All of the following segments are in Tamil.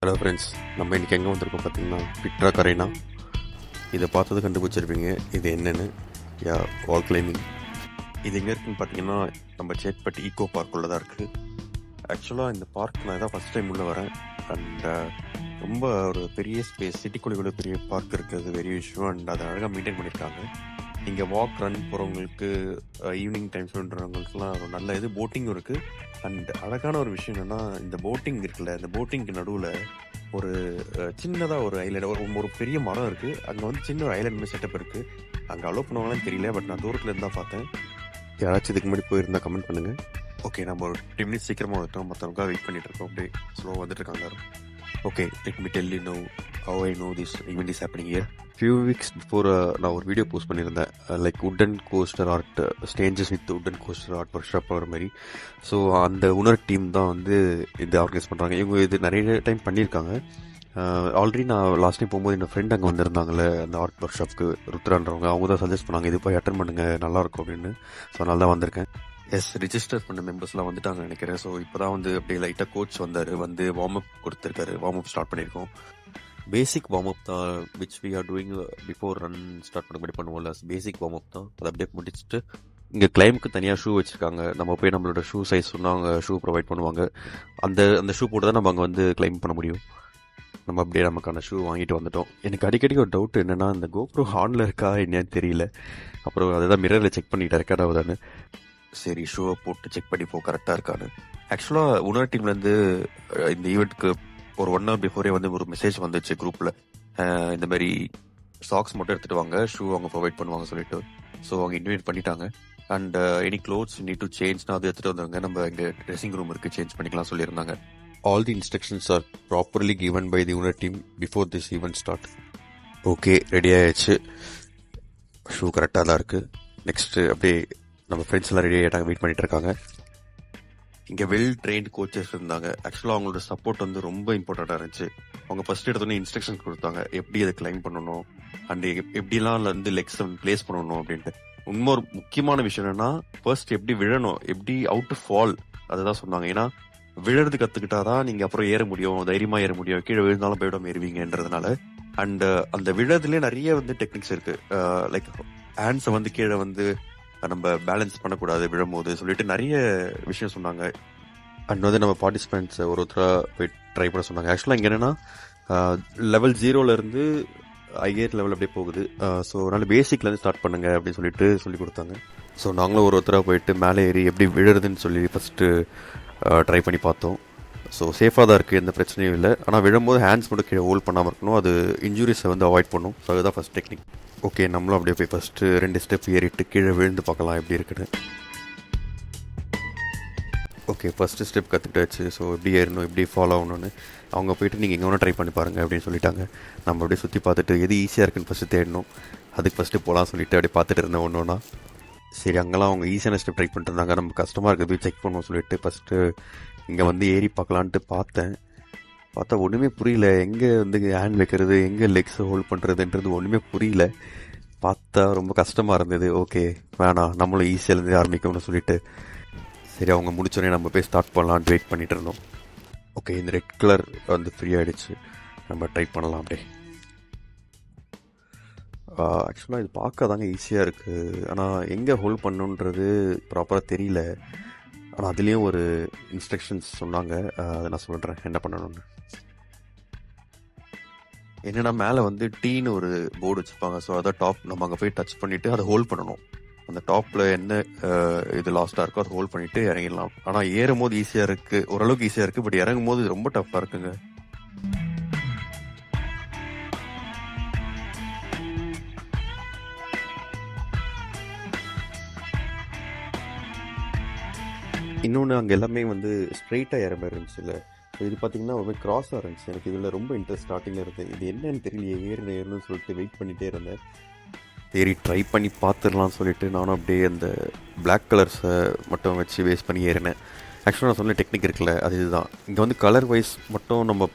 ஹலோ ஃப்ரெண்ட்ஸ், நம்ம இன்றைக்கி எங்கே வந்திருக்கோம் பார்த்தீங்கன்னா பிட்ரா கரைனா. இதை பார்த்தது கண்டுபிடிச்சிருப்பீங்க இது என்னென்னு. யா, வால் கிளைம்பிங். இது எங்கே இருக்குதுன்னு பார்த்தீங்கன்னா நம்ம சேத்பட் ஈகோ பார்க்குள்ளே தான் இருக்குது. ஆக்சுவலாக இந்த பார்க் நான் தான் ஃபஸ்ட் டைம் உள்ளே வரேன். அண்ட் ரொம்ப ஒரு பெரிய ஸ்பேஸ், சிட்டிக்குள்ளே இவ்வளோ பெரிய பார்க் இருக்குது பெரிய விஷயம். அண்ட் அதை அழகாக மெயின்டைன் பண்ணியிருக்காங்க. இங்கே வாக் ரன் போகிறவங்களுக்கு, ஈவினிங் டைம் ஸ்பெண்ட்றவங்களுக்குலாம் ஒரு நல்ல இது போட்டிங்கும் இருக்குது. அண்ட் அழகான ஒரு விஷயம் என்னென்னா, இந்த போட்டிங் இருக்குல்ல, இந்த போட்டிங்க்கு நடுவில் ஒரு சின்னதாக ஒரு ஐலாண்ட், ஒரு பெரிய மரம் இருக்குது. அங்கே வந்து சின்ன ஒரு ஐலாண்ட் மாதிரி செட்டப் இருக்குது. அங்கே அலோவ் பண்ணுவாங்களான்னு தெரியல, பட் நான் தூரத்தில் இருந்தால் பார்த்தேன். யாராச்சும் இதுக்கு முன்னாடி போயிருந்தால் கமெண்ட் பண்ணுங்கள். ஓகே, நம்ம ஒரு 10 மினிட்ஸ் சீக்கிரமாக வந்துட்டோம். மற்றவங்க வெயிட் பண்ணிட்டு இருக்கோம். அப்படியே ஸ்லோவாக வந்துட்டு இருக்காங்க. Okay, let me tell you know how I know this event is happening here. Few weeks before நான் ஒரு வீடியோ போஸ்ட் பண்ணியிருந்தேன், like wooden coaster art, ஸ்டேஞ்சஸ் with wooden coaster art work shop வர மாதிரி. ஸோ அந்த உணர் டீம் தான் வந்து இது ஆர்கனைஸ் பண்ணுறாங்க. இவங்க இது நிறைய டைம் பண்ணியிருக்காங்க. ஆல்ரெடி நான் லாஸ்ட் டைம் போகும்போது என் ஃப்ரெண்ட் அங்கே வந்திருந்தாங்களே அந்த ஆர்ட் ஒர்க் ஷாப்க்கு, ருத்ரான்றவங்க. அவங்க தான் சஜஸ்ட் பண்ணாங்க இது போய் அட்டன் பண்ணுங்கள் நல்லாயிருக்கும் அப்படின்னு. ஸோ அதனால தான் வந்திருக்கேன். எஸ், ரிஜிஸ்டர் பண்ண மெம்பர்ஸ்லாம் வந்துட்டாங்க நினைக்கிறேன். ஸோ இப்போ தான் வந்து அப்படியே லைட்டாக கோச் வந்தார், வந்து வார்ம் அப் கொடுத்துருக்காரு. வார்ம் அப் ஸ்டார்ட் பண்ணியிருக்கோம். பேசிக் வார்ம் அப் தான், which we are doing before run start பண்ண மாதிரி பண்ணுவோம்ல. பேசிக் வார்ம் அப் தான். அதை அப்படியே முடிச்சுட்டு இங்கே கிளைமுக்கு தனியாக ஷூ வச்சுருக்காங்க. நம்ம போய் நம்மளோட ஷூ சைஸ் சொன்னால் அவங்க ஷூ ப்ரொவைட் பண்ணுவாங்க. அந்த ஷூ போட்டு தான் நம்ம அங்கே வந்து கிளைம் பண்ண முடியும். நம்ம அப்படியே நமக்கான ஷூ வாங்கிட்டு வந்துட்டோம். எனக்கு அடிக்கடி ஒரு டவுட் என்னென்னா, இந்த கோப்ரோ ஹார்னில் இருக்கா என்னன்னு தெரியல. அப்புறம் அதை தான் மிரரில் செக் பண்ணிட்டேன் ரெக்கார்ட் ஆகுதான்னு. சரி, ஷூவை போட்டு செக் பண்ணி போ கரெக்டாக இருக்கான்னு. ஆக்சுவலாக உணர் டீம்லேருந்து இந்த ஈவெண்ட்க்கு ஒரு 1 hour பிஃபோரே வந்து ஒரு மெசேஜ் வந்துச்சு குரூப்பில். இந்த மாதிரி சாக்ஸ் மட்டும் எடுத்துகிட்டு வாங்க, ஷூ அவங்க ப்ரொவைட் பண்ணுவாங்க சொல்லிட்டு. ஸோ அவங்க இன்வைட் பண்ணிட்டாங்க. And any clothes need to சேஞ்ச்னா அது எடுத்துகிட்டு வந்தாங்க. நம்ம இங்கே ட்ரெஸ்ஸிங் ரூம் இருக்குது, சேஞ்ச் பண்ணிக்கலாம் சொல்லியிருந்தாங்க. All the instructions are properly given by the உணர் team before this event start. Okay, ready ஆகிடுச்சு. ஷூ கரெக்டாக தான் இருக்குது. நெக்ஸ்ட்டு அப்படியே நம்ம ஃப்ரெண்ட்ஸ் எல்லாம் ரெடி ஆகிட்டாங்க, வெயிட் பண்ணிட்டு இருக்காங்க. இங்கே வெல் ட்ரெயின்ட் கோச்சஸ் இருந்தாங்க. ஆக்சுவலாக அவங்களோட சப்போர்ட் வந்து ரொம்ப இம்பார்ட்டண்ட்டாக இருந்துச்சு. அவங்க ஃபர்ஸ்ட் எடுத்தோன்னே இன்ஸ்ட்ரக்ஷன்ஸ் கொடுத்தாங்க, எப்படி அதை கிளைம் பண்ணணும் அண்ட் எப்படிலாம் வந்து லெக்ஸ் பிளேஸ் பண்ணணும் அப்படின்ட்டு. இன்னொரு முக்கியமான விஷயம் என்னன்னா, ஃபர்ஸ்ட் எப்படி விழணும், எப்படி அவுட் டு ஃபால், அதுதான் சொன்னாங்க. ஏன்னா விழுறது கற்றுக்கிட்டாதான் நீங்கள் அப்புறம் ஏற முடியும், தைரியமாக ஏற முடியும். கீழே விழுந்தாலும் போய்விடாம ஏறுவீங்கன்றதுனால. அண்ட் அந்த விழுறதுலேயே நிறைய வந்து டெக்னிக்ஸ் இருக்குது. லைக் ஹேண்ட்ஸை வந்து கீழே வந்து நம்ம பேலன்ஸ் பண்ணக்கூடாது விழும்போது சொல்லிட்டு நிறைய விஷயம் சொன்னாங்க. அண்ட் வந்து நம்ம பார்ட்டிசிபெண்ட்ஸ் ஒருத்தராக போய் ட்ரை பண்ண சொன்னாங்க. ஆக்சுவலாக இங்கே என்னென்னா, லெவல் 0லேருந்து ஹையர் லெவல் அப்படியே போகுது. ஸோ அதனால் பேசிக்லேருந்து ஸ்டார்ட் பண்ணுங்க அப்படின்னு சொல்லிட்டு சொல்லி கொடுத்தாங்க. ஸோ நாங்களும் ஒருத்தராக போயிட்டு மேலே ஏறி எப்படி விழுறதுன்னு சொல்லி ஃபஸ்ட்டு ட்ரை பண்ணி பார்த்தோம். ஸோ சேஃபாக தான் இருக்குது, எந்த பிரச்சனையும் இல்லை. ஆனால் விழும்போது ஹேண்ட்ஸ் மட்டும் கீழே ஹோல்ட் பண்ணாமல் இருக்கணும், அது இன்ஜுரிஸை வந்து அவாய்ட் பண்ணும். ஸோ அதுதான் ஃபஸ்ட் டெக்னிக். ஓகே, நம்மளும் அப்படியே போய் ஃபஸ்ட்டு 2 ஸ்டெப் ஏறிட்டு கீழே விழுந்து பார்க்கலாம் எப்படி இருக்குன்னு. ஓகே, ஃபஸ்ட்டு ஸ்டெப் கற்றுக்கிட்டாச்சு. ஸோ எப்படி ஏறணும், எப்படி ஃபாலோ ஆகணும்னு அவங்க போய்ட்டு நீங்கள் எங்கே வேணால் ட்ரை பண்ணி பாருங்கள் அப்படின்னு சொல்லிட்டாங்க. நம்ம அப்படியே சுற்றி பார்த்துட்டு எது ஈஸியாக இருக்குன்னு ஃபஸ்ட்டு தேடணும், அதுக்கு ஃபஸ்ட்டு போகலாம் சொல்லிட்டு அப்படியே பார்த்துட்டு இருந்தேன் ஒன்று ஒன்றா. சரி, அங்கெல்லாம் அவங்க ஈஸியான ஸ்டெப் ட்ரை பண்ணிட்டு இருந்தாங்க. நம்ம கஷ்டமாக இருக்குது போய் செக் பண்ணுவோம் சொல்லிட்டு ஃபஸ்ட்டு இங்கே வந்து ஏறி பார்க்கலான்ட்டு பார்த்தா ஒன்றுமே புரியல. எங்கே வந்து ஹேண்ட் வைக்கிறது, எங்கே லெக்ஸை ஹோல்ட் பண்ணுறதுன்றது ஒன்றுமே புரியல. பார்த்தா ரொம்ப கஷ்டமாக இருந்தது. ஓகே, வேணாம், நம்மளும் ஈஸியாகலேருந்து ஆரம்பிக்கணும்னு சொல்லிட்டு சரி அவங்க முடிச்சோடனே நம்ம போய் ஸ்டார்ட் பண்ணலான்ட்டு வெயிட் பண்ணிகிட்டு இருந்தோம். ஓகே, இந்த ரெட் கலர் வந்து ஃப்ரீ ஆகிடுச்சு, நம்ம ட்ரை பண்ணலாம் அப்படியே. ஆக்சுவலாக இது பார்க்க தாங்க ஈஸியாக இருக்குது, ஆனால் எங்கே ஹோல்ட் பண்ணுன்றது ப்ராப்பராக தெரியல. ஆனால் அதுலேயும் ஒரு இன்ஸ்ட்ரக்ஷன்ஸ் சொன்னாங்க, அதை நான் சொல்கிறேன் என்ன பண்ணணும்னு. என்னென்னா, மேலே வந்து டீன்னு ஒரு போர்டு வச்சுருப்பாங்க. ஸோ அதை டாப் நம்ம அங்கே போய் டச் பண்ணிவிட்டு அதை ஹோல்ட் பண்ணணும். அந்த டாப்பில் என்ன இது லாஸ்ட்டாக இருக்கோ அதை ஹோல்ட் பண்ணிவிட்டு இறங்கிடலாம். ஆனால் ஏறும் போது ஈஸியாக இருக்குது, ஓரளவுக்கு ஈஸியாக இருக்குது. பட் இறங்கும் போது ரொம்ப டஃப்பாக இருக்குங்க. இன்னொன்று, அங்கே எல்லாமே வந்து ஸ்ட்ரெயிட்டாக ஏற மாதிரி இருந்துச்சு இல்லை. ஸோ இது பார்த்திங்கன்னா ஒரு கிராஸாக இருந்துச்சு. எனக்கு இதில் ரொம்ப இன்ட்ரெஸ்ட் ஸ்டார்டிங்கில் இருந்தது. இது என்னன்னு தெரியலையே, ஏறணும்னு சொல்லிட்டு வெயிட் பண்ணிகிட்டே இருந்தேன். சரி, ட்ரை பண்ணி பார்த்துடலாம்னு சொல்லிட்டு நானும் அப்படியே அந்த பிளாக் கலர்ஸை மட்டும் வச்சு வேஸ்ட் பண்ணி ஏறினேன். ஆக்சுவலாக நான் சொன்ன டெக்னிக் இருக்குல்ல, அது இதுதான். இங்கே வந்து கலர் வைஸ் மட்டும் நம்ம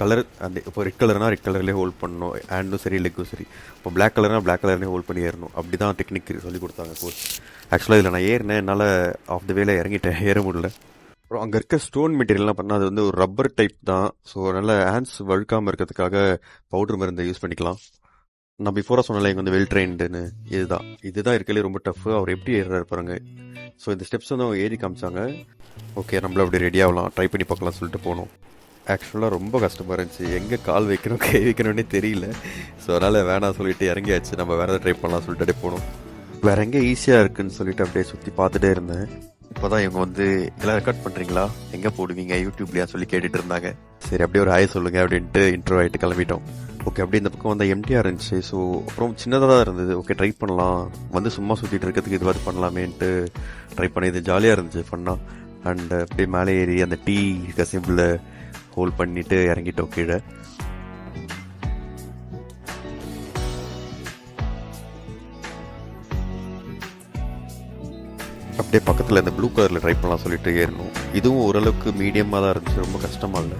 கலர், அந்த இப்போ ரெட் கலர்னால் ரெட் கலர்லேயே ஹோல்ட் பண்ணணும், ஹேண்டும் சரி லெக்கும் சரி. இப்போ பிளாக் கலர்னால் பிளாக் கலர்லேயே ஹோல்ட் பண்ணி ஏறணும். அப்படி தான் டெக்னிக் சொல்லி கொடுத்தாங்க கோச். ஆக்சுவலாக இதில் நான் ஏறினேன், என்னால் ஆஃப் த வேல இறங்கிட்டேன், ஏற முடியல. அப்புறம் அங்கே இருக்க ஸ்டோன் மெட்டீரியல்லாம் பண்ணால் அது வந்து ஒரு ரப்பர் டைப் தான். ஸோ அதனால் ஹேண்ட்ஸ் வழுக்காமல் இருக்கிறதுக்காக பவுடர் மருந்தை யூஸ் பண்ணிக்கலாம். நான் பிஃபோராக சொன்னால இங்கே வந்து வெல் ட்ரெயின்டுன்னு இதுதான் இருக்கலே ரொம்ப டஃப். அவர் எப்படி ஏறுறாரு பாருங்க. ஸோ இந்த ஸ்டெப்ஸ் வந்து அவங்க ஏறி காமிச்சாங்க. ஓகே, நம்மள அப்படி ரெடி ஆகலாம், ட்ரை பண்ணி பார்க்கலாம் சொல்லிட்டு போனோம். ஆக்சுவலாக ரொம்ப கஷ்டமாக இருந்துச்சு, எங்கே கால் வைக்கணும் கை வைக்கணும்னே தெரியல. ஸோ அதனால் வேணாம் சொல்லிட்டு இறங்கியாச்சு, நம்ம வேறு ட்ரை பண்ணலாம் சொல்லிட்டு அப்படியே போனோம். வேறு எங்கே ஈஸியாக இருக்குன்னு சொல்லிட்டு அப்படியே சுற்றி பார்த்துட்டே இருந்தேன். இப்போ தான் இவங்க வந்து எல்லாம் ரெக்கார்ட் பண்ணுறீங்களா, எங்கே போடுவீங்க யூடியூப்லையா சொல்லி கேட்டுட்டு இருந்தாங்க. சரி அப்படியே ஒரு ஹாய் சொல்லுங்கள் அப்படின்ட்டு இன்ட்ரோ ஆகிட்டு கிளம்பிட்டோம். ஓகே, அப்படி இந்த பக்கம் வந்து எம்டிஆர் இருந்துச்சு. ஸோ அப்புறம் சின்னதாக தான் இருந்தது. ஓகே ட்ரை பண்ணலாம், வந்து சும்மா சுற்றிட்டு இருக்கிறதுக்கு இதுவாது பண்ணலாமேன்ட்டு ட்ரை பண்ணி இது ஜாலியாக இருந்துச்சு, ஃபன்னாக. அண்ட் அப்படியே மேலே ஏறி அந்த டீ சிம்பிளை ஹோல்ட் பண்ணிட்டு இறங்கிட்டோம் கீழே. அப்படியே பக்கத்தில் இந்த ப்ளூ கலரில் ட்ரை பண்ணலாம் சொல்லிட்டு ஏறணும். இதுவும் ஓரளவுக்கு மீடியமாக தான் இருந்துச்சு, ரொம்ப கஷ்டமாக இல்லை.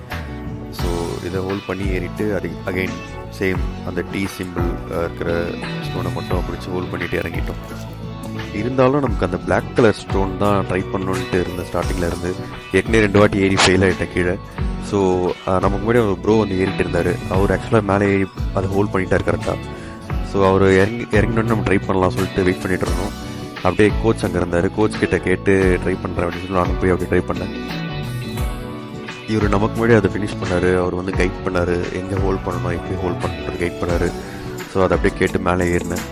ஸோ இதை ஹோல்ட் பண்ணி ஏறிட்டு அது அகைன் சேம் அந்த டீ சிம்பிள் இருக்கிற ஸ்டோனை மட்டும் பிடிச்சி ஹோல்ட் பண்ணிட்டு இறங்கிட்டோம். இருந்தாலும் நமக்கு அந்த பிளாக் கலர் ஸ்டோன் தான் ட்ரை பண்ணணுன்ட்டு இருந்த ஸ்டார்டிங்கில் இருந்து. ஏற்கனவே 2 வாட்டி ஏறி ஃபெயில் ஆகிட்டேன் கீழே. ஸோ நமக்கு முன்னாடி ஒரு ப்ரோ வந்து ஏறிட்டு இருந்தார். அவர் ஆக்சுவலாக மேலே ஏறி அதை ஹோல்ட் பண்ணிட்டார் கரெக்டாக. ஸோ அவர் இறங்கினோன்னு நம்ம ட்ரை பண்ணலாம் சொல்லிட்டு வெயிட் பண்ணிட்டு இருந்தோம். அப்படியே கோச் அங்கே இருந்தார், கோச் கிட்ட கேட்டு ட்ரை பண்ணுறேன் அப்படின்னு சொல்லி நானும் போய் அப்படி ட்ரை பண்ணேன். இவர் நமக்கு முன்னாடி அதை ஃபினிஷ் பண்ணார். அவர் வந்து கைட் பண்ணார், எங்கே ஹோல்ட் பண்ணணும் எப்படி ஹோல்ட் பண்ணுறது கைட் பண்ணார். ஸோ அதை அப்படியே கேட்டு மேலே ஏறினேன்.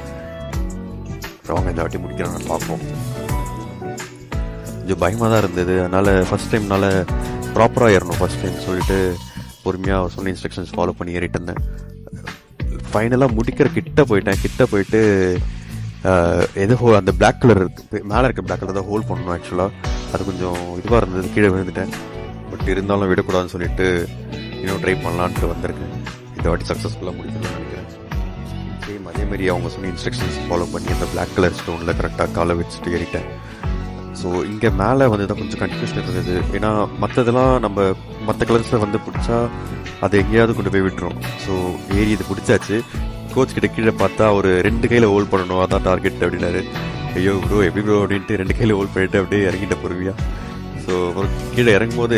அவங்க இந்த வாட்டி முடிக்கிறாங்க பார்ப்போம். கொஞ்சம் பயமாக தான் இருந்தது, அதனால் ஃபஸ்ட் டைம்னால ப்ராப்பராக ஏறணும் ஃபஸ்ட் டைம் சொல்லிட்டு பொறுமையாக அவர் சொன்ன இன்ஸ்ட்ரக்ஷன்ஸ் ஃபாலோ பண்ணி ஏறிட்டு இருந்தேன். ஃபைனலாக முடிக்கிற கிட்ட போயிட்டு எது அந்த பிளாக் கலர் மேலே இருக்க பிளாக் கலர் தான் ஹோல்ட் பண்ணணும். ஆக்சுவலாக அது கொஞ்சம் இதுவாக இருந்தது, கீழே விழுந்துட்டேன். பட் இருந்தாலும் விடக்கூடாதுன்னு சொல்லிட்டு இன்னும் ட்ரை பண்ணலான்ட்டு வந்திருக்கேன். இந்த வாட்டி சக்ஸஸ்ஃபுல்லாக முடிக்கணும்னு நினைக்கிறேன். சேம் அதேமாரி அவங்க சொன்ன இன்ஸ்ட்ரக்ஷன்ஸ் ஃபாலோ பண்ணி அந்த பிளாக் கலர் ஸ்டோனில் கரெக்டாக காலை வச்சுட்டு ஏறிட்டேன். ஸோ இங்கே மேலே வந்து தான் கொஞ்சம் கன்ஃபியூஷன் இருந்தது. ஏன்னா மற்றதெல்லாம் நம்ம மற்ற கலர்ஸை வந்து பிடிச்சா அதை எங்கேயாவது கொண்டு போய் விட்டுரும். ஸோ ஏறி இது பிடிச்சாச்சு. கோச் கிட்ட கீழே பார்த்தா ஒரு 2 கையில் ஹோல்ட் பண்ணணும், அதான் டார்கெட் அப்படின்னாரு. ஐயோ ப்ரோ எப்படி ப்ரோ அப்படின்ட்டு 2 கையில் ஹோல்ட் பண்ணிட்டு அப்படியே இறங்கிட்ட பொறுமையாக. ஸோ கீழே இறங்கும்போது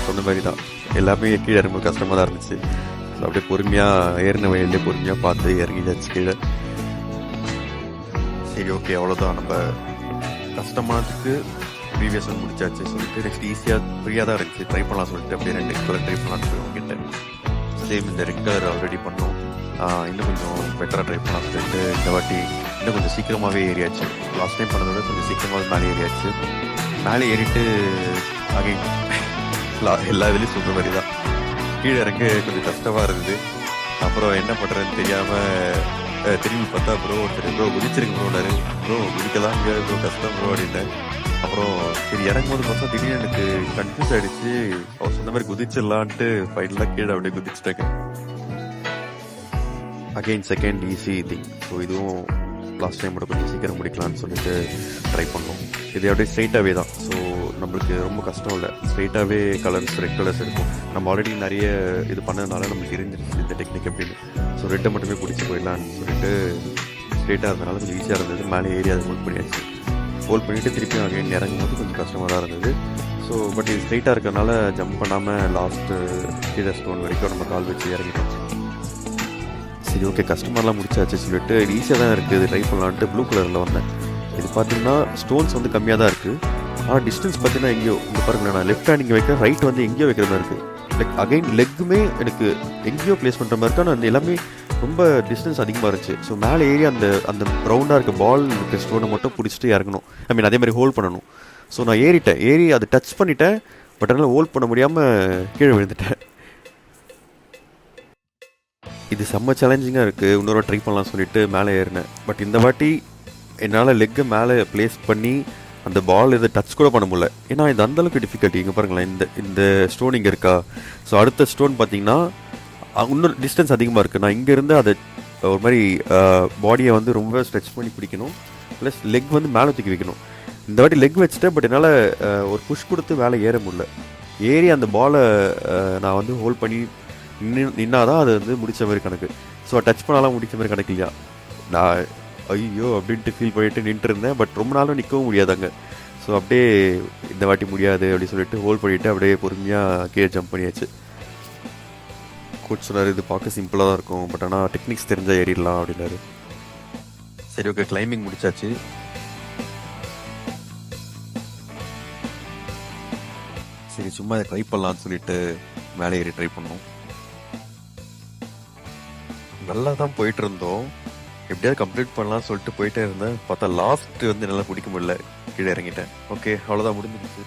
சொன்ன மாதிரி தான் எல்லாமே கீழே இறங்கும்போது கஷ்டமாக தான் இருந்துச்சு. ஸோ அப்படியே பொறுமையாக ஏறின வயல்லே பொறுமையாக பார்த்து இறங்கிட்டாச்சு கீழே. சரி ஓகே, அவ்வளோதான். நம்ம கஷ்டமானதுக்கு ப்ரீவியஸாக முடிச்சாச்சு சொல்லிட்டு நெக்ஸ்ட் ஈஸியாக ஃப்ரீயாக தான் இருந்துச்சு, ட்ரை பண்ணலாம் சொல்லிட்டு அப்படியே 2 கலர் ட்ரை பண்ணலான்னு உங்ககிட்ட. சேம் இந்த ரெட் கலர் ஆல்ரெடி பண்ணோம், இன்னும் கொஞ்சம் பெட்டராக ட்ரை பண்ணலாம் சொல்லிட்டு இந்த வாட்டி இன்னும் கொஞ்சம் சீக்கிரமாகவே ஏறியாச்சு. லாஸ்ட் டைம் பண்ணதோட கொஞ்சம் சீக்கிரமாகவே மேலே ஏறியாச்சு. மேலே ஏறிட்டு அகைன் எல்லா இதுலேயும் சொல்கிற மாதிரி தான் கீழே இறங்க கொஞ்சம் கஷ்டமாக இருந்தது. அப்புறம் என்ன பண்ணுறதுன்னு தெரியாமல் திரும்பி பார்த்தா ப்ரோ குதிச்சிருங்க ப்ரோனாரு. ப்ரோ குதிக்கலாம் முடியாது ப்ரோ, கஷ்டம் ப்ரோ அப்படின்ட்டேன். அப்புறம் சரி இறங்கும்போது பார்த்தா திடீர்னு எனக்கு கன்ஃபியூஸ் ஆகிடுச்சு. அவர் சொன்ன மாதிரி குதிச்சிடலான்ட்டு ஃபைனலாக கீழே அப்படியே குதிச்சிட்டாங்க. Again second easy thing. So இதுவும் லாஸ்ட் டைமோட கொஞ்சம் சீக்கிரம் முடிக்கலான்னு சொல்லிட்டு ட்ரை பண்ணோம். இது அப்படியே ஸ்ட்ரைட்டாகவே தான். ஸோ நம்மளுக்கு ரொம்ப கஷ்டம் இல்லை, ஸ்ட்ரைட்டாகவே கலர்ஸ் ரெட் கலர்ஸ் இருக்கும். நம்ம ஆல்ரெடி நிறைய இது பண்ணதுனால நம்மளுக்கு இருந்துருச்சு இந்த டெக்னிக் அப்படின்னு. ஸோ ரெட்டை மட்டுமே பிடிச்சி போயிடலான்னு சொல்லிட்டு ஸ்ட்ரைட்டாக இருந்தனால கொஞ்சம் ஈஸியாக இருந்தது. மேலே ஏறி அதை ஹோல்ட் பண்ணியாச்சு. ஹோல்ட் பண்ணிவிட்டு திருப்பி அகைன் இறங்கும் போது கொஞ்சம் கஷ்டமாக தான் இருந்தது. ஸோ பட் இது ஸ்ட்ரைட்டாக இருக்கிறனால ஜம்ப் பண்ணாமல் லாஸ்ட்டு கீழே ஸ்டோன் வரைக்கும் நம்ம கால் வச்சு இறங்கிட்டோம். சரி ஓகே, கஸ்டமர்லாம் முடிச்சாச்சு சொல்லிட்டு இது ஈஸியாக தான் இருக்குது, இது ட்ரை பண்ணலான்ட்டு ப்ளூ கலரில் வந்தேன். இது பார்த்தீங்கன்னா ஸ்டோன்ஸ் வந்து கம்மியாக தான் இருக்குது. ஆனால் டிஸ்டன்ஸ் பார்த்தீங்கன்னா எங்கேயோ இங்கே பாருங்களேன், நான் லெஃப்ட் ஹேண்ட் இங்கே வைக்கிறேன், ரைட் வந்து எங்கேயோ வைக்கிற மாதிரி இருக்குது. லைக் அகைன் லெக்குமே எனக்கு எங்கேயோ ப்ளேஸ் பண்ணுற மாதிரி இருக்கா. நான் எல்லாமே ரொம்ப டிஸ்டன்ஸ் அதிகமாக இருந்துச்சு. ஸோ மேலே ஏறி அந்த ரவுண்டாக இருக்க பால் இருக்க ஸ்டோனை மட்டும் பிடிச்சிட்டு இறங்கணும். ஐ மீன் அதே மாதிரி ஹோல்ட் பண்ணணும். ஸோ நான் ஏறி அதை டச் பண்ணிட்டேன். பட் அதனால் ஹோல்ட் பண்ண முடியாமல் கீழே விழுந்துட்டேன். இது செம்ம சேலஞ்சிங்காக இருக்குது, இன்னொரு ட்ரை பண்ணலாம் சொல்லிட்டு மேலே ஏறினேன். பட் இந்த வாட்டி என்னால் லெக்கை மேலே ப்ளேஸ் பண்ணி அந்த பால் இதை டச் கூட பண்ண முடியல. ஏன்னா இது அந்தளவுக்கு டிஃபிகல்ட்டி. இங்கே பாருங்களேன், இந்த ஸ்டோன் இங்கே இருக்கா. ஸோ அடுத்த ஸ்டோன் பார்த்தீங்கன்னா இன்னும் டிஸ்டன்ஸ் அதிகமாக இருக்குது. நான் இங்கேருந்து அதை ஒரு மாதிரி பாடியை வந்து ரொம்ப ஸ்ட்ரெச் பண்ணி பிடிக்கணும், ப்ளஸ் லெக் வந்து மேலே தூக்கி வைக்கணும். இந்த வாட்டி லெக் வச்சுட்டேன். பட் என்னால் ஒரு புஷ் கொடுத்து மேலே ஏற முடியல. ஏறி அந்த பாலை நான் வந்து ஹோல்ட் பண்ணி நின்னாதான் அது வந்து முடித்த மாதிரி கணக்கு. ஸோ டச் பண்ணாலாம் முடித்த மாதிரி கணக்கு இல்லையா. நான் ஐயோ அப்படின்ட்டு ஃபீல் பண்ணிட்டு நின்றுட்டு இருந்தேன். பட் ரொம்ப நாளும் நிற்கவும் முடியாது அங்கே. ஸோ ஸோ அப்படியே இந்த வாட்டி முடியாது அப்படின்னு சொல்லிட்டு ஹோல்ட் பண்ணிவிட்டு அப்படியே பொறுமையாக கீழே ஜம்ப் பண்ணியாச்சு. கோச் சொன்னார் இது பார்க்க சிம்பிளாக தான் இருக்கும், பட் ஆனால் டெக்னிக்ஸ் தெரிஞ்சால் ஏறிடலாம் அப்படின்னாரு. சரி ஓகே, கிளைம்பிங் முடிச்சாச்சு. சரி சும்மா இதை ட்ரை பண்ணலான்னு சொல்லிட்டு மேலே ஏறி ட்ரை பண்ணோம். நல்லா தான் போயிட்டு இருந்தோம், எப்படியாவது கம்ப்ளீட் பண்ணலாம்னு சொல்லிட்டு போயிட்டே இருந்தேன். பார்த்தா லாஸ்ட் வந்து என்னால் பிடிக்க முடியல, கீழே இறங்கிட்டேன். ஓகே, அவ்வளோதான், முடிஞ்சிருச்சு.